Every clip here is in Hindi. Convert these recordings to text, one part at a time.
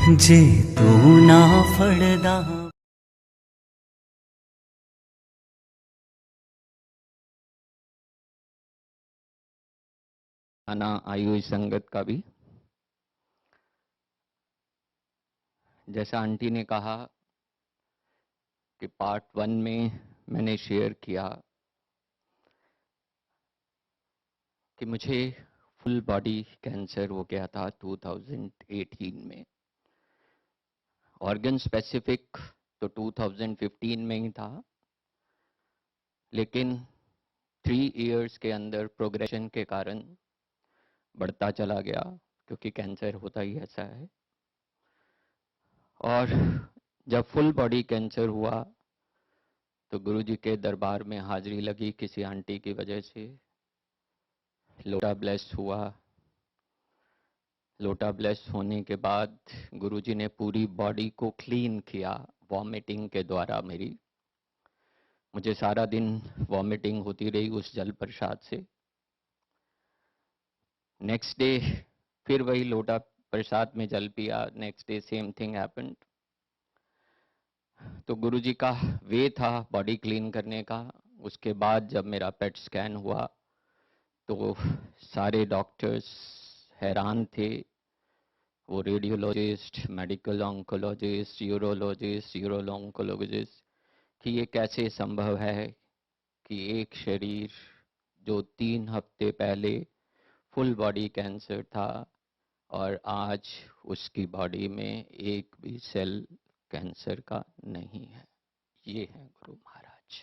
जे तू ना फड़दा। आना आयुष संगत का भी, जैसा आंटी ने कहा कि पार्ट 1 में मैंने शेयर किया कि मुझे फुल बॉडी कैंसर हो गया था 2018 में। ऑर्गन स्पेसिफिक तो 2015 में ही था, लेकिन 3 इयर्स के अंदर प्रोग्रेशन के कारण बढ़ता चला गया, क्योंकि कैंसर होता ही ऐसा है। और जब फुल बॉडी कैंसर हुआ तो गुरुजी के दरबार में हाजिरी लगी किसी आंटी की वजह से। लोटा ब्लेस हुआ। लोटा ब्लेस होने के बाद गुरुजी ने पूरी बॉडी को क्लीन किया वॉमिटिंग के द्वारा। मुझे सारा दिन वॉमिटिंग होती रही उस जल प्रसाद से। नेक्स्ट डे फिर वही लोटा प्रसाद में जल पिया। Next day same thing happened. तो गुरुजी का वे था बॉडी क्लीन करने का। उसके बाद जब मेरा पेट स्कैन हुआ तो सारे डॉक्टर्स हैरान थे। वो रेडियोलॉजिस्ट, मेडिकल ऑन्कोलॉजिस्ट, यूरोलॉजिस्ट, यूरोलॉन्कोलॉजिस्ट, कि ये कैसे संभव है कि एक शरीर जो 3 हफ्ते पहले फुल बॉडी कैंसर था और आज उसकी बॉडी में एक भी सेल कैंसर का नहीं है। ये है गुरु महाराज।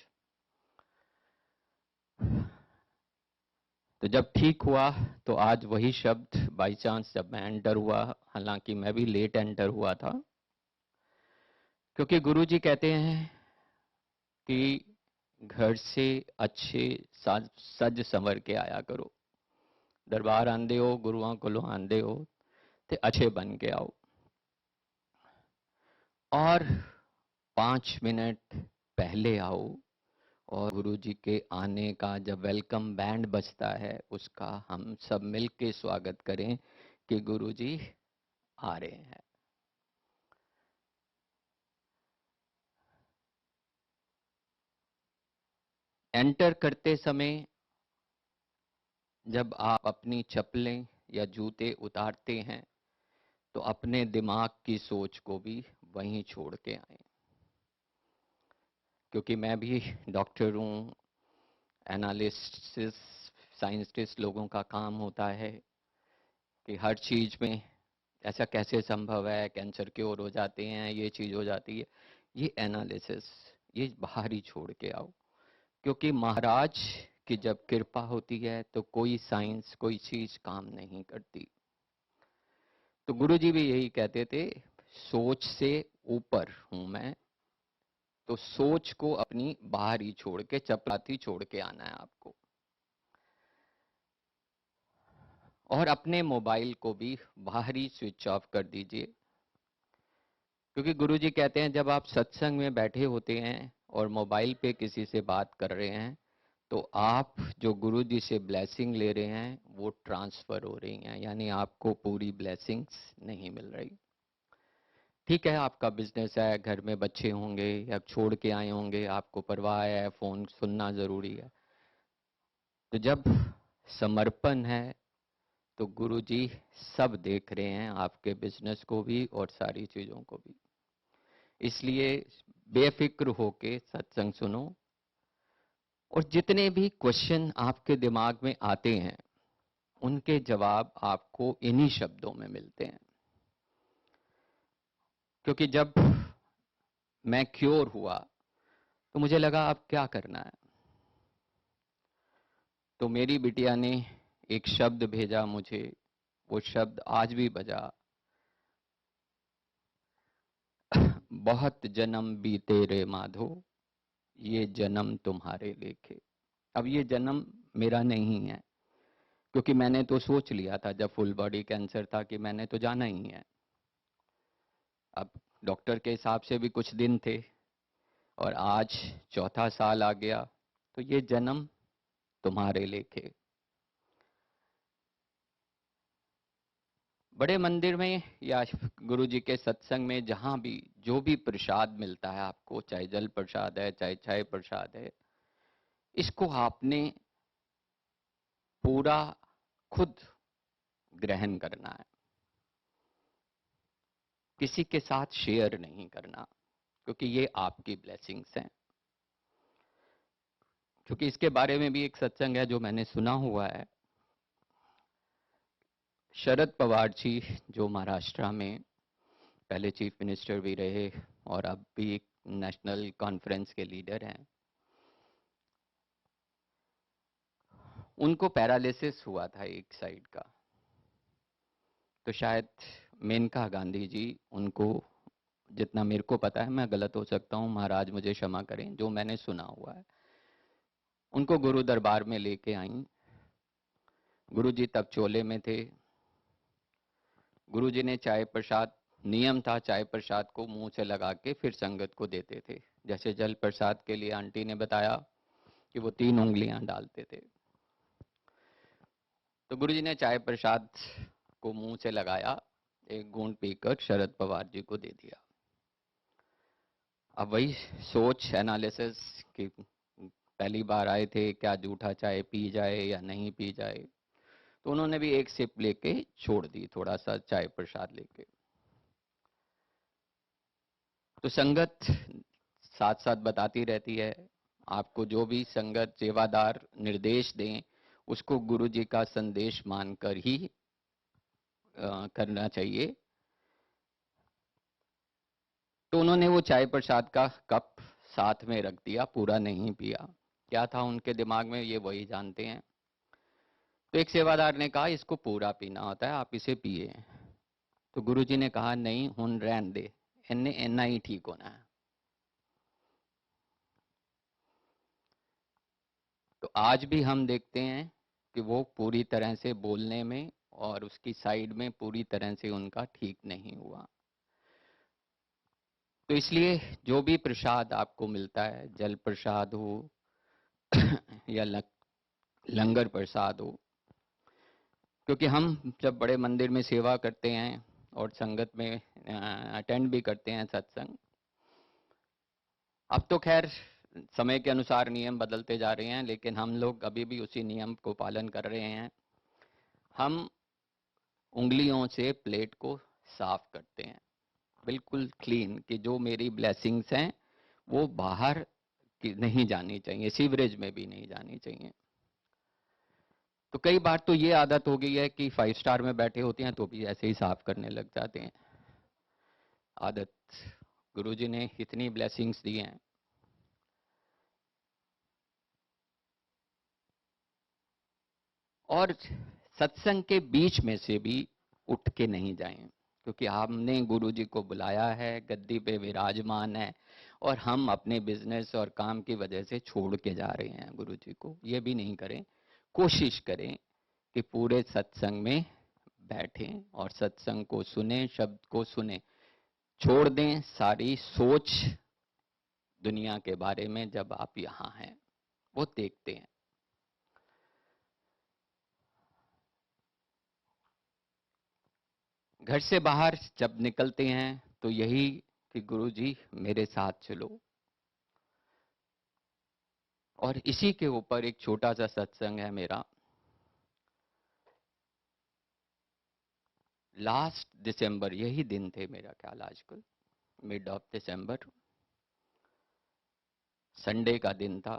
तो जब ठीक हुआ तो आज वही शब्द बाई चांस जब मैं एंटर हुआ, हालांकि मैं भी लेट एंटर हुआ था, क्योंकि गुरुजी कहते हैं कि घर से अच्छे सज संवर के आया करो। दरबार आंदे हो, गुरुआं कोलों आंदे हो ते अच्छे बन के आओ। और 5 मिनट पहले आओ और गुरुजी के आने का जब वेलकम बैंड बजता है उसका हम सब मिलके स्वागत करें कि गुरुजी आ रहे हैं। एंटर करते समय जब आप अपनी चप्पलें या जूते उतारते हैं तो अपने दिमाग की सोच को भी वहीं छोड़ के आए, क्योंकि मैं भी डॉक्टर हूँ। एनालिसिस साइंटिस्ट लोगों का काम होता है कि हर चीज में ऐसा कैसे संभव है, कैंसर क्योर हो जाते हैं, ये चीज हो जाती है। ये एनालिसिस ये बाहर ही छोड़ के आओ, क्योंकि महाराज की जब कृपा होती है तो कोई साइंस कोई चीज काम नहीं करती। तो गुरुजी भी यही कहते थे, सोच से ऊपर हूं मैं, तो सोच को अपनी बाहर ही छोड़ के चपलाती छोड़ के आना है आपको। और अपने मोबाइल को भी बाहर ही स्विच ऑफ कर दीजिए, क्योंकि गुरुजी कहते हैं जब आप सत्संग में बैठे होते हैं और मोबाइल पे किसी से बात कर रहे हैं तो आप जो गुरुजी से ब्लेसिंग ले रहे हैं वो ट्रांसफर हो रही हैं, यानी आपको पूरी ब्लेसिंग्स नहीं मिल रही। ठीक है, आपका बिजनेस है, घर में बच्चे होंगे या छोड़ के आए होंगे, आपको परवाह है, फोन सुनना जरूरी है। तो जब समर्पण है तो गुरुजी सब देख रहे हैं, आपके बिजनेस को भी और सारी चीजों को भी। इसलिए बेफिक्र होके सत्संग सुनो और जितने भी क्वेश्चन आपके दिमाग में आते हैं उनके जवाब आपको इन्हीं शब्दों में मिलते हैं। क्योंकि जब मैं क्योर हुआ तो मुझे लगा अब क्या करना है। तो मेरी बिटिया ने एक शब्द भेजा मुझे, वो शब्द आज भी बजा, बहुत जन्म बीते रे माधो, ये जन्म तुम्हारे लेखे। अब ये जन्म मेरा नहीं है, क्योंकि मैंने तो सोच लिया था जब फुल बॉडी कैंसर था कि मैंने तो जाना ही है। अब डॉक्टर के हिसाब से भी कुछ दिन थे और आज चौथा साल आ गया, तो ये जन्म तुम्हारे लेखे। बड़े मंदिर में या गुरु जी के सत्संग में जहां भी जो भी प्रसाद मिलता है आपको, चाहे जल प्रसाद है चाहे चाय प्रसाद है, इसको आपने पूरा खुद ग्रहण करना है, किसी के साथ शेयर नहीं करना, क्योंकि ये आपकी ब्लेसिंग्स हैं। क्योंकि इसके बारे में भी एक सत्संग है जो मैंने सुना हुआ है। शरद पवार जी जो महाराष्ट्र में पहले चीफ मिनिस्टर भी रहे और अब भी एक नेशनल कॉन्फ्रेंस के लीडर हैं, उनको पैरालिसिस हुआ था एक साइड का। तो शायद मेनका गांधी जी उनको, जितना मेरे को पता है, मैं गलत हो सकता हूं, महाराज मुझे क्षमा करें, जो मैंने सुना हुआ है, उनको गुरु दरबार में लेके आई। गुरु जी तब चोले में थे। गुरु जी ने चाय प्रसाद, नियम था चाय प्रसाद को मुंह से लगा के फिर संगत को देते थे। जैसे जल प्रसाद के लिए आंटी ने बताया कि वो 3 उंगलियां डालते थे, तो गुरु जी ने चाय प्रसाद को मुंह से लगाया, एक घूंट पीकर शरद पवार जी को दे दिया। अब वही सोच एनालिसिस कि पहली बार आए थे, क्या जूठा चाय पी जाए या नहीं पी जाए, तो उन्होंने भी एक सिप लेके छोड़ दी, थोड़ा सा चाय प्रसाद लेके। तो संगत साथ साथ बताती रहती है, आपको जो भी संगत सेवादार निर्देश दें उसको गुरु जी का संदेश मानकर ही करना चाहिए। तो उन्होंने वो चाय प्रसाद का कप साथ में रख दिया, पूरा नहीं पिया। क्या था उनके दिमाग में ये वही जानते हैं। तो एक सेवादार ने कहा इसको पूरा पीना होता है, आप इसे पिए। तो गुरुजी ने कहा नहीं, हुन रहन दे, इन्ने इन्ना ही ठीक होना है। तो आज भी हम देखते हैं कि वो पूरी तरह से बोलने में और उसकी साइड में पूरी तरह से उनका ठीक नहीं हुआ। तो इसलिए जो भी प्रसाद आपको मिलता है, जल प्रसाद हो या लंगर प्रसाद हो, क्योंकि हम जब बड़े मंदिर में सेवा करते हैं और संगत में अटेंड भी करते हैं सत्संग, अब तो खैर समय के अनुसार नियम बदलते जा रहे हैं, लेकिन हम लोग अभी भी उसी नियम को पालन कर रहे हैं। हम उंगलियों से प्लेट को साफ करते हैं, बिल्कुल क्लीन, कि जो मेरी ब्लेसिंग्स हैं वो बाहर की नहीं जानी चाहिए, सीवरेज में भी नहीं जानी चाहिए। तो कई बार तो ये आदत हो गई है कि 5 स्टार में बैठे होते हैं तो भी ऐसे ही साफ करने लग जाते हैं। आदत, गुरुजी ने इतनी ब्लेसिंग्स दी हैं। और सत्संग के बीच में से भी उठ के नहीं जाएं, क्योंकि हमने गुरुजी को बुलाया है, गद्दी पे विराजमान है, और हम अपने बिजनेस और काम की वजह से छोड़ के जा रहे हैं गुरुजी को। ये भी नहीं करें। कोशिश करें कि पूरे सत्संग में बैठें और सत्संग को सुने, शब्द को सुने। छोड़ दें सारी सोच दुनिया के बारे में। जब आप यहाँ हैं वो देखते हैं। घर से बाहर जब निकलते हैं तो यही कि गुरु जी मेरे साथ चलो। और इसी के ऊपर एक छोटा सा सत्संग है मेरा। लास्ट दिसंबर, यही दिन थे मेरा ख्याल, आजकल मिड ऑफ दिसंबर, संडे का दिन था।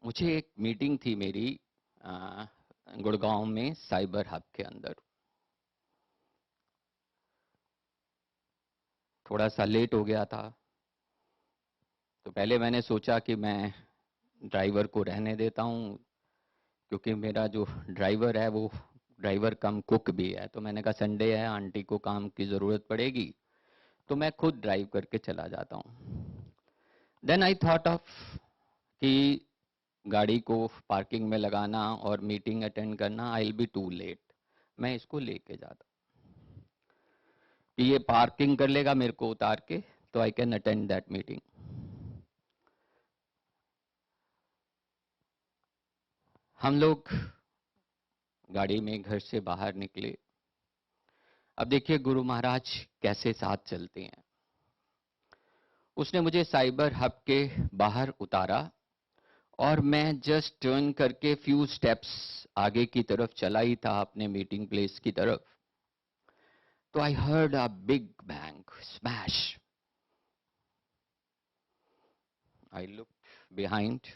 मुझे एक मीटिंग थी मेरी गुड़गांव में साइबर हब के अंदर। थोड़ा सा लेट हो गया था, तो पहले मैंने सोचा कि मैं ड्राइवर को रहने देता हूँ, क्योंकि मेरा जो ड्राइवर है वो ड्राइवर कम कुक भी है। तो मैंने कहा संडे है, आंटी को काम की ज़रूरत पड़ेगी, तो मैं खुद ड्राइव करके चला जाता हूँ। देन आई थॉट ऑफ कि गाड़ी को पार्किंग में लगाना और मीटिंग अटेंड करना, I will be too late. मैं इसको लेके जाता कि ये पार्किंग कर लेगा मेरे को उतार के, तो I can attend that meeting. हम लोग गाड़ी में घर से बाहर निकले। अब देखिए गुरु महाराज कैसे साथ चलते हैं। उसने मुझे साइबर हब के बाहर उतारा और मैं जस्ट टर्न करके फ्यू स्टेप्स आगे की तरफ चला ही था अपने मीटिंग प्लेस की तरफ, तो I heard a big bang smash. I looked behind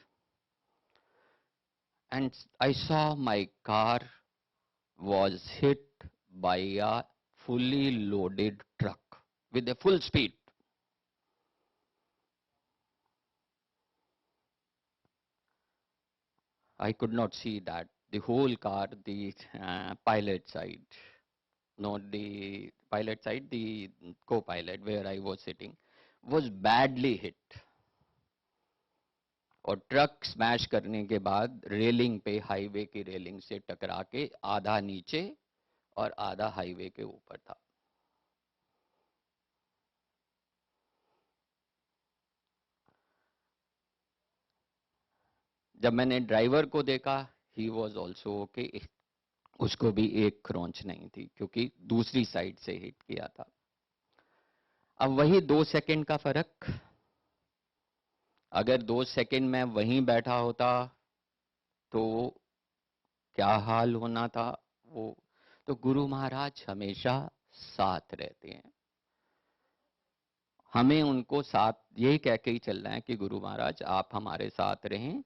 and I saw my car was hit by a fully loaded truck with a full speed. I could not see that the whole car, the pilot side, not the pilot side, the co-pilot where I was sitting, was badly hit. और ट्रक स्मैश करने के बाद रेलिंग पे, हाईवे की रेलिंग से टकरा के आधा नीचे और आधा हाईवे के ऊपर था। जब मैंने ड्राइवर को देखा, ही वॉज ऑल्सो ओके, उसको भी एक क्रॉन्च नहीं थी क्योंकि दूसरी साइड से हिट किया था। अब वही 2 सेकंड का फर्क, अगर 2 सेकंड में वहीं बैठा होता तो क्या हाल होना था वो। तो गुरु महाराज हमेशा साथ रहते हैं, हमें उनको साथ यही कह के ही चलना है कि गुरु महाराज आप हमारे साथ रहें।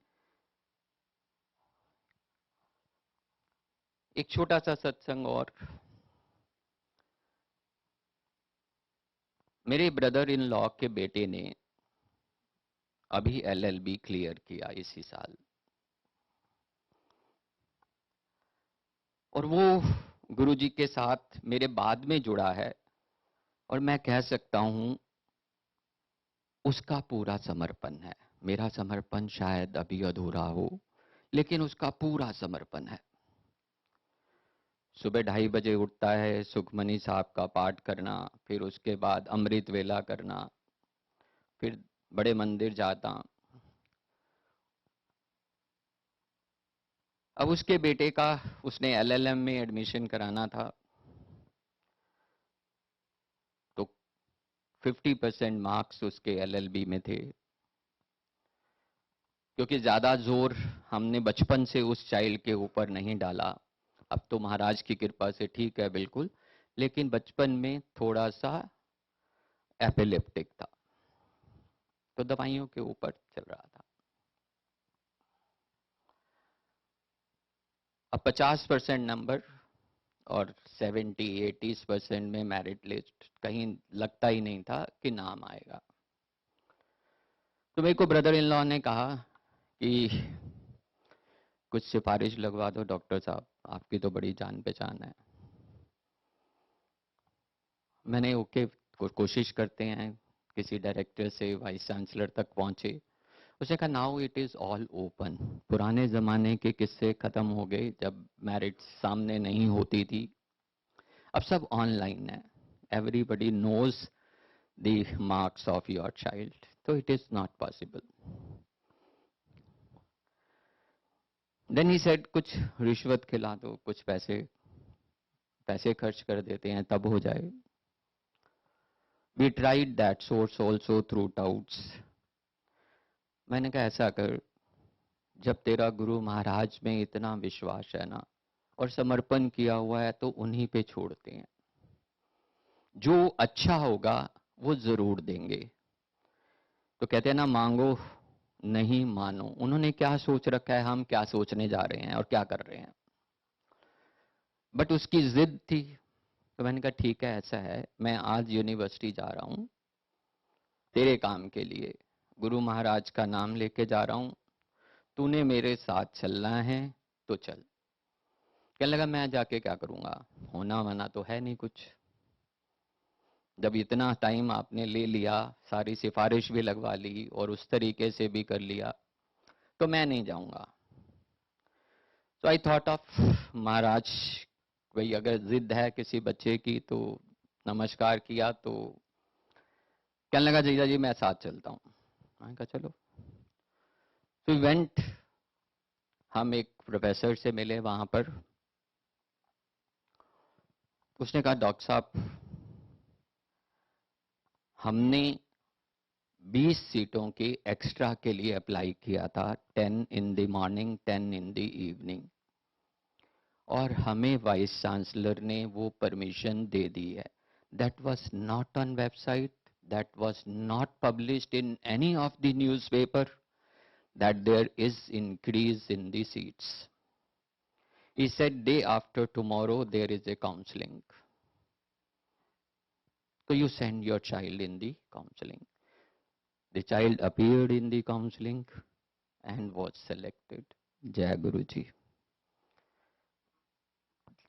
एक छोटा सा सत्संग और, मेरे ब्रदर इन लॉ के बेटे ने अभी एलएलबी क्लियर किया इसी साल, और वो गुरुजी के साथ मेरे बाद में जुड़ा है, और मैं कह सकता हूं उसका पूरा समर्पण है। मेरा समर्पण शायद अभी अधूरा हो, लेकिन उसका पूरा समर्पण है। सुबह 2:30 बजे उठता है, सुखमनी साहब का पाठ करना, फिर उसके बाद अमृत वेला करना, फिर बड़े मंदिर जाता। अब उसके बेटे का, उसने एलएलएम में एडमिशन कराना था, तो 50% मार्क्स उसके एलएलबी में थे। क्योंकि ज्यादा जोर हमने बचपन से उस चाइल्ड के ऊपर नहीं डाला, अब तो महाराज की कृपा से ठीक है बिल्कुल, लेकिन बचपन में थोड़ा सा एपिलेप्टिक था, तो दवाइयों के ऊपर चल रहा था। अब 50% नंबर और 70-80% में मेरिट लिस्ट, कहीं लगता ही नहीं था कि नाम आएगा। तो मेरे को ब्रदर इन लॉ ने कहा कि कुछ सिफारिश लगवा दो डॉक्टर साहब, आपकी तो बड़ी जान पहचान है। मैंने ओके, कोशिश करते हैं, किसी डायरेक्टर से वाइस चांसलर तक पहुंचे। उसने कहा now it is all open. पुराने जमाने के किस्से खत्म हो गए जब मैरिट सामने नहीं होती थी, अब सब ऑनलाइन है, everybody knows the marks of your child, तो it is not possible. Then he said कुछ रिश्वत खिला दो, कुछ पैसे पैसे खर्च कर देते हैं तब हो जाए। We tried that source also through doubts. मैंने कहा ऐसा कर, जब तेरा गुरु महाराज में इतना विश्वास है ना और समर्पण किया हुआ है, तो उन्हीं पे छोड़ते हैं, जो अच्छा होगा वो जरूर देंगे। तो कहते हैं ना, मांगो नहीं मानो। उन्होंने क्या सोच रखा है, हम क्या सोचने जा रहे हैं और क्या कर रहे हैं, बट उसकी जिद थी। तो मैंने कहा ठीक है, ऐसा है, मैं आज यूनिवर्सिटी जा रहा हूं तेरे काम के लिए, गुरु महाराज का नाम लेके जा रहा हूं, तूने मेरे साथ चलना है तो चल। कहने लगा मैं जाके क्या करूंगा, होना वना तो है नहीं कुछ, जब इतना टाइम आपने ले लिया, सारी सिफारिश भी लगवा ली और उस तरीके से भी कर लिया, तो मैं नहीं जाऊंगा। तो आई थॉट ऑफ महाराज, भाई अगर जिद है किसी बच्चे की तो नमस्कार किया, तो कहने लगा जीजा जी मैं साथ चलता हूँ। मैंने कहा चलो। तो इवेंट, हम एक प्रोफेसर से मिले वहां पर, उसने कहा डॉक्टर साहब हमने 20 सीटों की एक्स्ट्रा के लिए अप्लाई किया था, 10 in the morning 10 in the evening, और हमें वाइस चांसलर ने वो परमिशन दे दी है। That was not on website, that was not published in any of the newspaper that there is increase in the seats. He said day after tomorrow there is a counseling. So you send your child in the counseling. The child appeared in the counseling and was selected. Jai Guruji.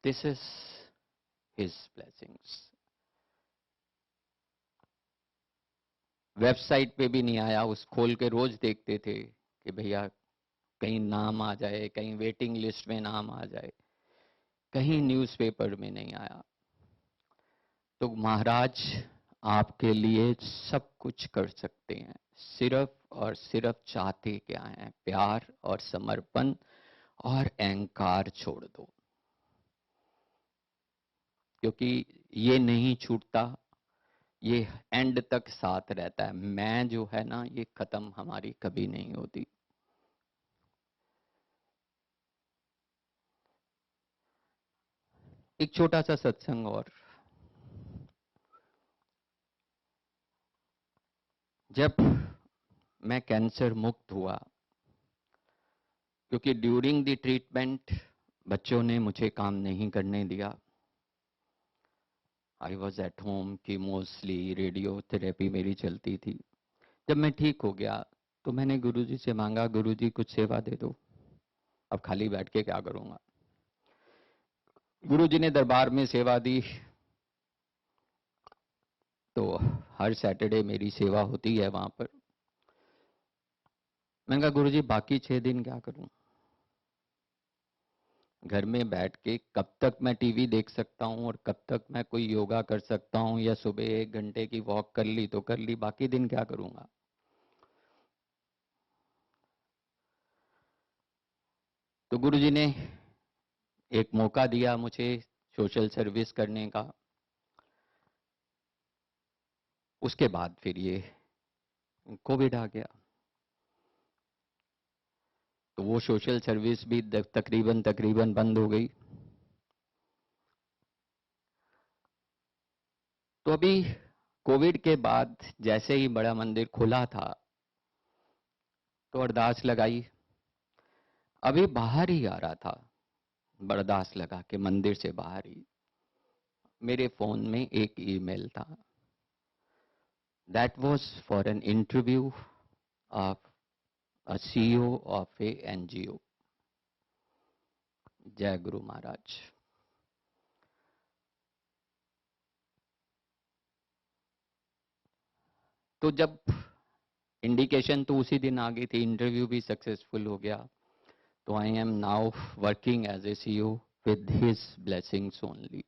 This is his blessings. Website पे भी नहीं आया, उस खोल के रोज देखते थे कि भैया कहीं नाम आ जाए, कहीं वेटिंग लिस्ट में नाम आ जाए, कहीं न्यूज़पेपर में नहीं आया। तो महाराज आपके लिए सब कुछ कर सकते हैं, सिर्फ और सिर्फ चाहते क्या है, प्यार और समर्पण और अहंकार छोड़ दो, क्योंकि ये नहीं छूटता, ये एंड तक साथ रहता है। मैं जो है ना, ये खत्म हमारी कभी नहीं होती। एक छोटा सा सत्संग और, जब मैं कैंसर मुक्त हुआ, क्योंकि ड्यूरिंग द ट्रीटमेंट बच्चों ने मुझे काम नहीं करने दिया। आई वॉज एट होम, कि मोस्टली रेडियोथेरेपी मेरी चलती थी। जब मैं ठीक हो गया तो मैंने गुरुजी से मांगा, गुरुजी कुछ सेवा दे दो, अब खाली बैठ के क्या करूंगा। गुरुजी ने दरबार में सेवा दी, तो हर सैटरडे मेरी सेवा होती है वहां पर। मैंने कहा गुरुजी बाकी 6 दिन क्या करूं, घर में बैठ के कब तक मैं टीवी देख सकता हूं और कब तक मैं कोई योगा कर सकता हूं, या सुबह 1 घंटे की वॉक कर ली तो कर ली, बाकी दिन क्या करूंगा। तो गुरुजी ने एक मौका दिया मुझे सोशल सर्विस करने का। उसके बाद फिर ये कोविड आ गया, तो वो सोशल सर्विस भी तकरीबन बंद हो गई। तो अभी कोविड के बाद जैसे ही बड़ा मंदिर खुला था तो अरदास लगाई, अभी बाहर ही आ रहा था, अरदास लगा के मंदिर से बाहर ही मेरे फोन में एक ईमेल था। That was for an interview of a CEO of A NGO. जय गुरु महाराज। तो जब इंडिकेशन तो उसी दिन आ गई थी, इंटरव्यू भी सक्सेसफुल हो गया, तो I am now working as a CEO with his blessings only.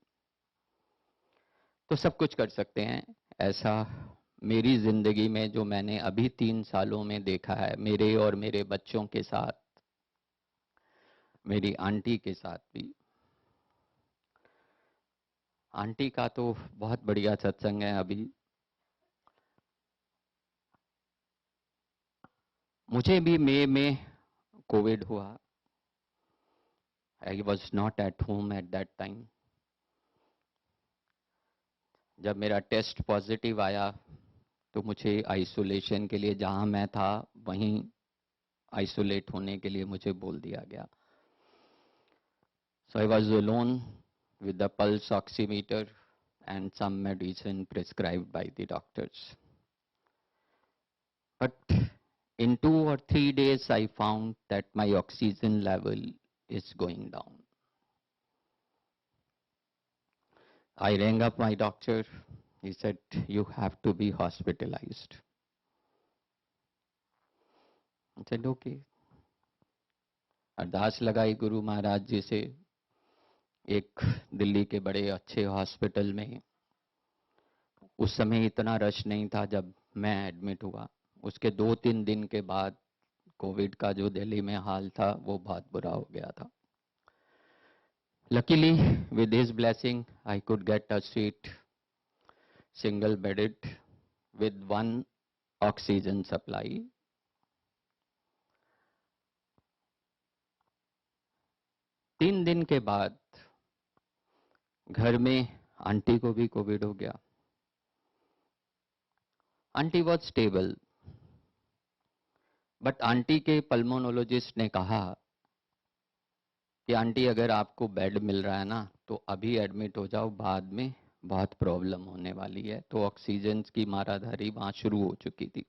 तो सब कुछ कर सकते हैं ऐसा मेरी जिंदगी में जो मैंने अभी 3 सालों में देखा है, मेरे और मेरे बच्चों के साथ, मेरी आंटी के साथ भी। आंटी का तो बहुत बढ़िया सत्संग है। अभी मुझे भी मई में कोविड हुआ। I was not at home at that time. जब मेरा टेस्ट पॉजिटिव आया तो मुझे आइसोलेशन के लिए, जहां मैं था वहीं आइसोलेट होने के लिए मुझे बोल दिया गया। So I was alone with the pulse oximeter and some medicine prescribed by the doctors. But in 2 or 3 days, I found that my oxygen level is going down. I rang up my doctor. He said, you have to be hospitalized. I said, okay. अरदास लगाई गुरु महाराज जी से, एक दिल्ली के बड़े अच्छे हॉस्पिटल में। उस समय इतना रश नहीं था जब मैं एडमिट हुआ। उसके 2-3 दिन के बाद कोविड का जो दिल्ली में हाल था वो बहुत बुरा हो गया था। Luckily, with his blessing, I could get a seat, single bedded, with one oxygen supply. तीन दिन के बाद घर में आंटी को भी कोविड हो गया. Aunty was stable, but aunty के पल्मोनोलॉजिस्ट ने कहा कि आंटी अगर आपको बेड मिल रहा है ना तो अभी एडमिट हो जाओ, बाद में बहुत प्रॉब्लम होने वाली है. तो ऑक्सीजन की माराधारी वहां शुरू हो चुकी थी.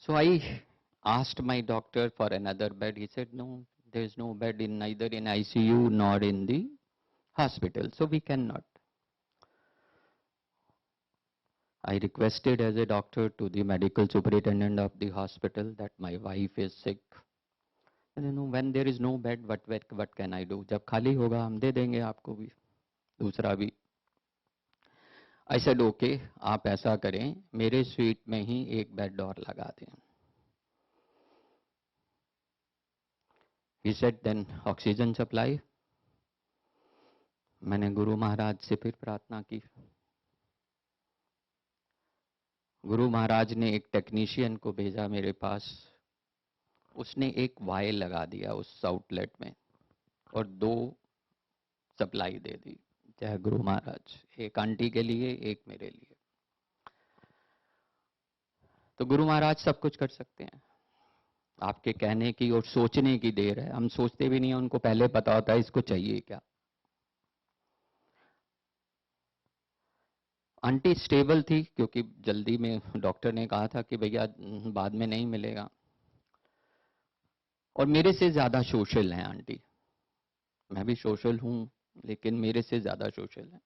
So I asked my doctor for another bed. He said, no, there is no bed in neither in ICU nor in the hospital, so we cannot. I requested as a doctor to the medical superintendent of the hospital that my wife is sick. And you know, when there is no bed, what can I do? जब खाली होगा हम दे देंगे आपको भी दूसरा भी. I said, okay, आप ऐसा करें, मेरे स्वीट में ही एक बेड और लगा दें. He said, then oxygen supply. मैंने गुरु महाराज से फिर प्रार्थना की. गुरु महाराज ने एक टेक्नीशियन को भेजा मेरे पास. उसने एक वायर लगा दिया उस आउटलेट में और 2 सप्लाई दे दी. जय गुरु महाराज. एक आंटी के लिए, एक मेरे लिए. तो गुरु महाराज सब कुछ कर सकते हैं. आपके कहने की और सोचने की देर है. हम सोचते भी नहीं है, उनको पहले पता होता है इसको चाहिए क्या. आंटी स्टेबल थी क्योंकि जल्दी में डॉक्टर ने कहा था कि भैया बाद में नहीं मिलेगा. और मेरे से ज्यादा सोशल हैं आंटी. मैं भी सोशल हूं, लेकिन मेरे से ज्यादा सोशल हैं.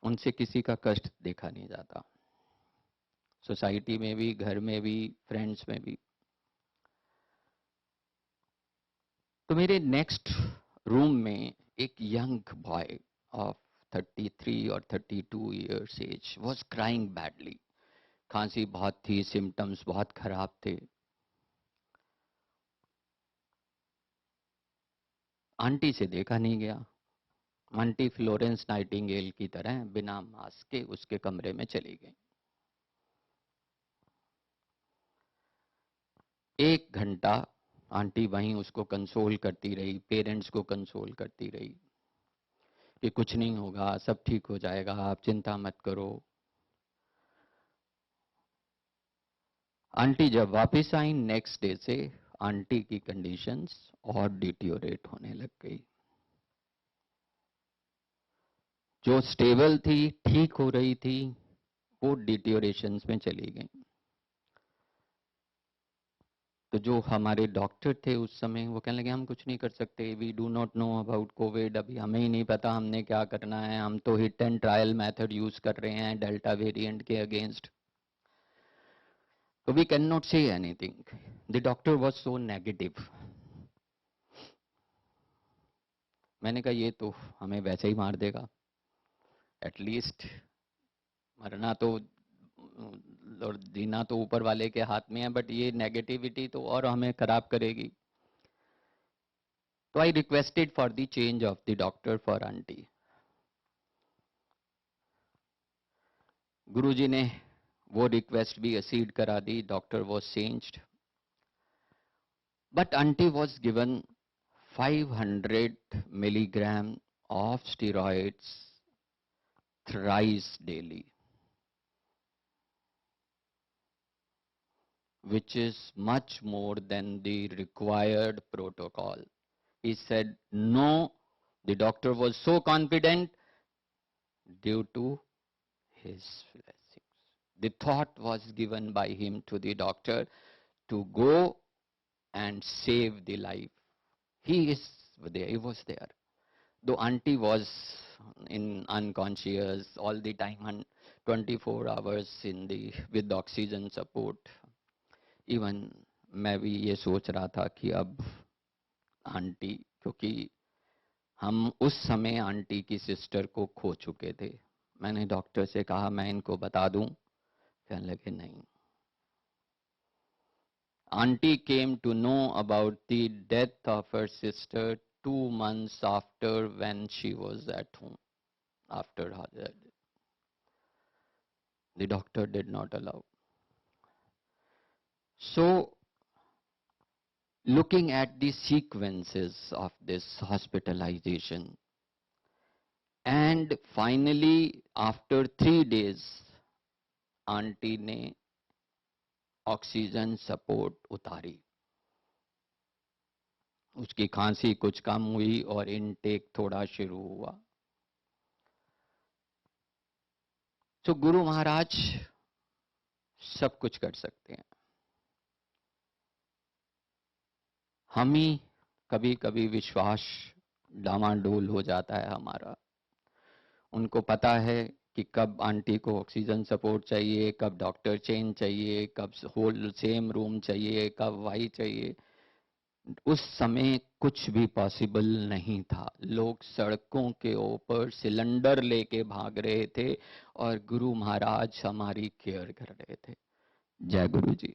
उनसे किसी का कष्ट देखा नहीं जाता, सोसाइटी में भी, घर में भी, फ्रेंड्स में भी. तो मेरे नेक्स्ट रूम में एक यंग बॉय ऑफ 33 और 32 years age was crying badly. खांसी बहुत थी, सिम्टम्स बहुत खराब थे. आंटी से देखा नहीं गया. आंटी फ्लोरेंस नाइटिंगेल की तरह बिना मास्क के उसके कमरे में चली गई. 1 घंटा आंटी वहीं उसको कंसोल करती रही, पेरेंट्स को कंसोल करती रही कि कुछ नहीं होगा, सब ठीक हो जाएगा, आप चिंता मत करो. आंटी जब वापस आई नेक्स्ट डे से आंटी की कंडीशंस और डिटीरियोरेट होने लग गई. जो स्टेबल थी, ठीक हो रही थी, वो डिटीरियोरेशन में चली गई. तो जो हमारे डॉक्टर थे उस समय वो कहने लगे हम कुछ नहीं कर सकते, we do not know about COVID. अभी हमें ही नहीं पता हमने क्या करना है. हम तो hit and trial method use कर रहे हैं डेल्टा वेरिएंट के अगेंस्ट. तो we can not say anything. The doctor was so negative. मैंने कहा ये तो हमें वैसे ही मार देगा. एटलीस्ट मरना तो और जीना तो ऊपर वाले के हाथ में है, बट ये नेगेटिविटी तो और हमें खराब करेगी. तो I requested for the change of the doctor for aunty. Guruji ने वो रिक्वेस्ट भी असीड करा दी. Doctor was changed, but aunty was given 500 milligram of steroids thrice daily, which is much more than the required protocol. He said no. The doctor was so confident due to his blessings. The thought was given by him to the doctor to go and save the life. He is there. He was there. Though auntie was in unconscious all the time and 24 hours in the with oxygen support. Even मैं भी ये सोच रहा था कि अब आंटी, क्योंकि हम उस समय आंटी की सिस्टर को खो चुके थे. मैंने डॉक्टर से कहा मैं इनको बता दूं. कहने लगे नहीं, auntie came to know about the death of her sister 2 months after, when she was at home. After her death, the doctor did not allow. So, looking at the sequences of this hospitalization, and finally after 3 days aunty ने ऑक्सीजन सपोर्ट उतारी, उसकी खांसी कुछ कम हुई और इनटेक थोड़ा शुरू हुआ। तो गुरु महाराज सब कुछ कर सकते हैं। हम ही कभी कभी विश्वास डामाडोल हो जाता है हमारा। उनको पता है कि कब आंटी को ऑक्सीजन सपोर्ट चाहिए, कब डॉक्टर चेंज चाहिए, कब होल सेम रूम चाहिए, कब वाई चाहिए। उस समय कुछ भी पॉसिबल नहीं था। लोग सड़कों के ऊपर सिलेंडर लेके भाग रहे थे और गुरु महाराज हमारी केयर कर रहे थे। जय गुरु जी।